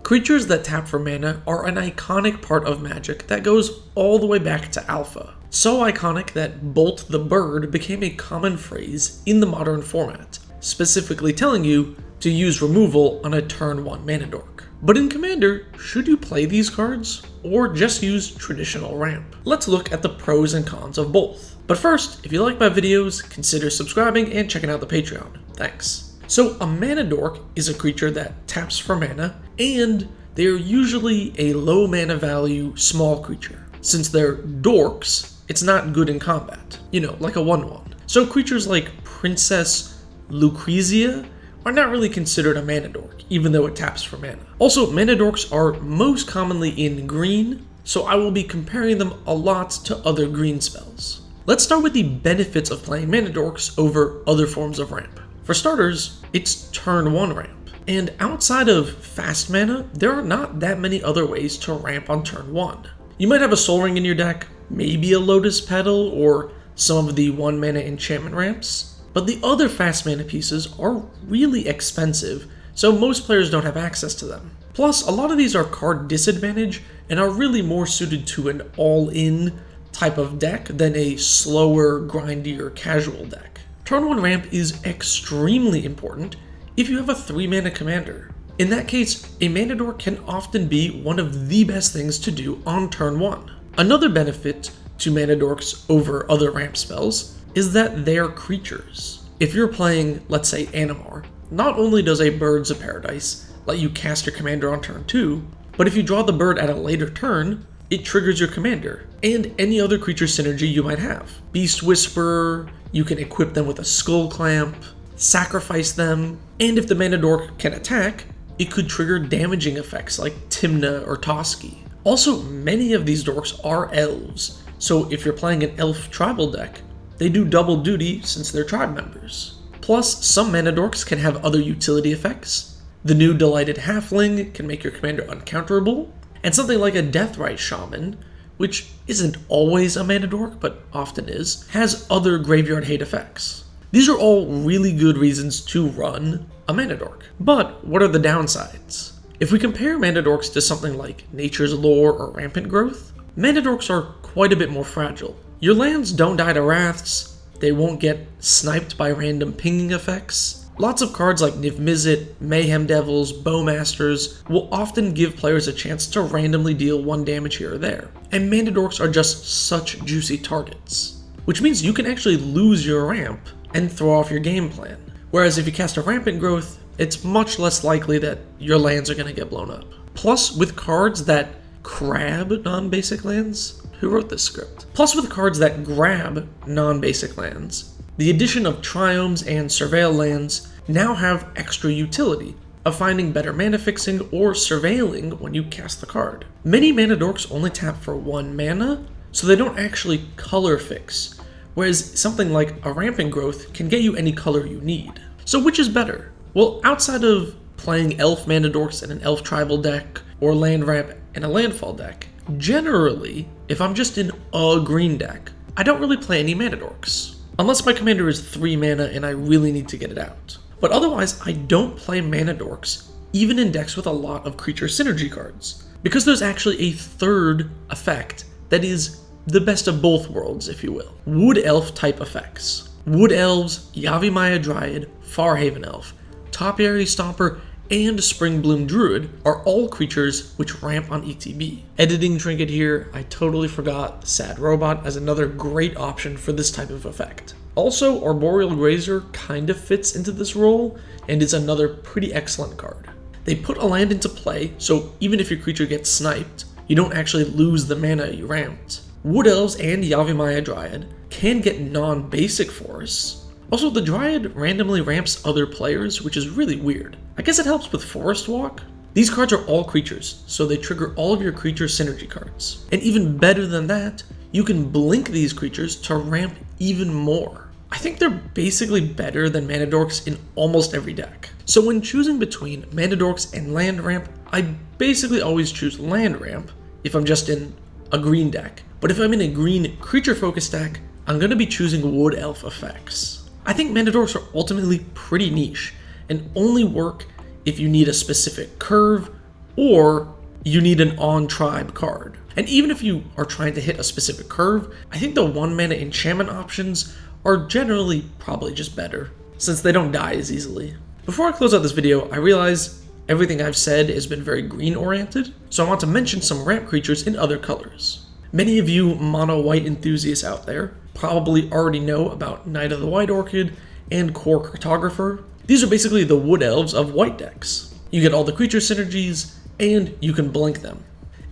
Creatures that tap for mana are an iconic part of Magic that goes all the way back to Alpha. So iconic that Bolt the Bird became a common phrase in the modern format, specifically telling you to use removal on a turn 1 mana dork. But in Commander, should you play these cards, or just use traditional ramp? Let's look at the pros and cons of both. But first, if you like my videos, consider subscribing and checking out the Patreon. Thanks. So a mana dork is a creature that taps for mana, and they're usually a low mana value small creature. Since they're dorks, it's not good in combat, like a 1/1. So creatures like Princess Lucrezia are not really considered a mana dork, even though it taps for mana. Also, mana dorks are most commonly in green, so I will be comparing them a lot to other green spells. Let's start with the benefits of playing mana dorks over other forms of ramp. For starters, it's turn 1 ramp, and outside of fast mana, there are not that many other ways to ramp on turn 1. You might have a Sol Ring in your deck, maybe a Lotus Petal, or some of the 1 mana enchantment ramps, but the other fast mana pieces are really expensive, so most players don't have access to them. Plus, a lot of these are card disadvantage and are really more suited to an all-in type of deck than a slower, grindier, casual deck. Turn 1 ramp is extremely important if you have a 3 mana commander. In that case, a mana dork can often be one of the best things to do on turn 1. Another benefit to mana dorks over other ramp spells is that they're creatures. If you're playing, let's say, Animar, not only does a Birds of Paradise let you cast your commander on turn 2, but if you draw the bird at a later turn, it triggers your commander, and any other creature synergy you might have. Beast Whisperer, you can equip them with a Skull Clamp, sacrifice them, and if the mana dork can attack, it could trigger damaging effects like Tymna or Toski. Also, many of these dorks are elves, so if you're playing an elf tribal deck, they do double duty since they're tribe members. Plus, some mana dorks can have other utility effects. The new Delighted Halfling can make your commander uncounterable, and something like a Deathrite Shaman, which isn't always a mana dork, but often is, has other graveyard hate effects. These are all really good reasons to run a mana dork. But what are the downsides? If we compare mana dorks to something like Nature's Lore or Rampant Growth, mana dorks are quite a bit more fragile. Your lands don't die to wraths, they won't get sniped by random pinging effects. Lots of cards like Niv-Mizzet, Mayhem Devils, Bowmasters will often give players a chance to randomly deal 1 damage here or there, and mana dorks are just such juicy targets. Which means you can actually lose your ramp and throw off your game plan. Whereas if you cast a Rampant Growth, it's much less likely that your lands are going to get blown up. Plus, with cards that crab non-basic lands, who wrote this script? Plus, with cards that grab non-basic lands, the addition of Triomes and Surveil lands now have extra utility of finding better mana fixing or surveilling when you cast the card. Many mana dorks only tap for 1 mana, so they don't actually color fix, whereas something like a Rampant Growth can get you any color you need. So which is better? Well, outside of playing elf mana dorks in an elf tribal deck, or land ramp in a landfall deck, generally, if I'm just in a green deck, I don't really play any mana dorks. Unless my commander is 3 mana and I really need to get it out. But otherwise, I don't play mana dorks, even in decks with a lot of creature synergy cards. Because there's actually a third effect that is the best of both worlds, if you will. Wood Elf type effects. Wood Elves, Yavimaya Dryad, Farhaven Elf, Topiary Stomper, and Springbloom Druid are all creatures which ramp on ETB. Editing trinket here, I totally forgot Sad Robot as another great option for this type of effect. Also, Arboreal Grazer kind of fits into this role, and is another pretty excellent card. They put a land into play, so even if your creature gets sniped, you don't actually lose the mana you ramped. Wood Elves and Yavimaya Dryad can get non-basic forests. Also, the Dryad randomly ramps other players, which is really weird. I guess it helps with Forest Walk. These cards are all creatures, so they trigger all of your creature synergy cards. And even better than that, you can blink these creatures to ramp even more. I think they're basically better than mana dorks in almost every deck. So when choosing between mana dorks and land ramp, I basically always choose land ramp if I'm just in a green deck. But if I'm in a green creature focused deck, I'm going to be choosing Wood Elf effects. I think mana dorks are ultimately pretty niche and only work if you need a specific curve or you need an on-tribe card. And even if you are trying to hit a specific curve, I think the 1-mana enchantment options are generally probably just better, since they don't die as easily. Before I close out this video, I realize everything I've said has been very green-oriented, so I want to mention some ramp creatures in other colors. Many of you mono-white enthusiasts out there probably already know about Knight of the White Orchid and Core Cartographer. These are basically the wood elves of white decks. You get all the creature synergies, and you can blink them.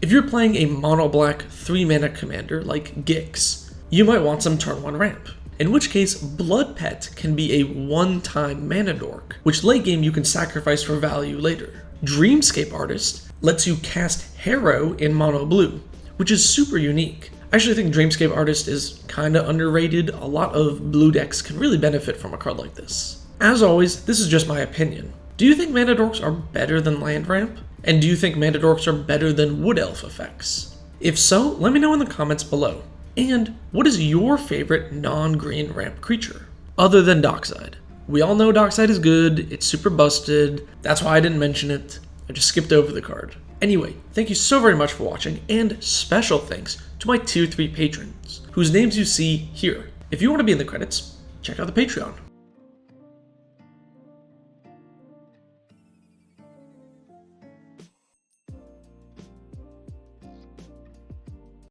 If you're playing a mono-black 3-mana commander like Gix, you might want some turn 1 ramp, in which case Blood Pet can be a one-time mana dork, which late game you can sacrifice for value later. Dreamscape Artist lets you cast Harrow in mono blue, which is super unique. I actually think Dreamscape Artist is kinda underrated. A lot of blue decks can really benefit from a card like this. As always, this is just my opinion. Do you think mana dorks are better than land ramp? And do you think mana dorks are better than wood elf effects? If so, let me know in the comments below. And what is your favorite non-green ramp creature, other than Dockside? We all know Dockside is good, it's super busted, that's why I didn't mention it. I just skipped over the card. Anyway, thank you so very much for watching, and special thanks to my tier 3 patrons, whose names you see here. If you want to be in the credits, check out the Patreon.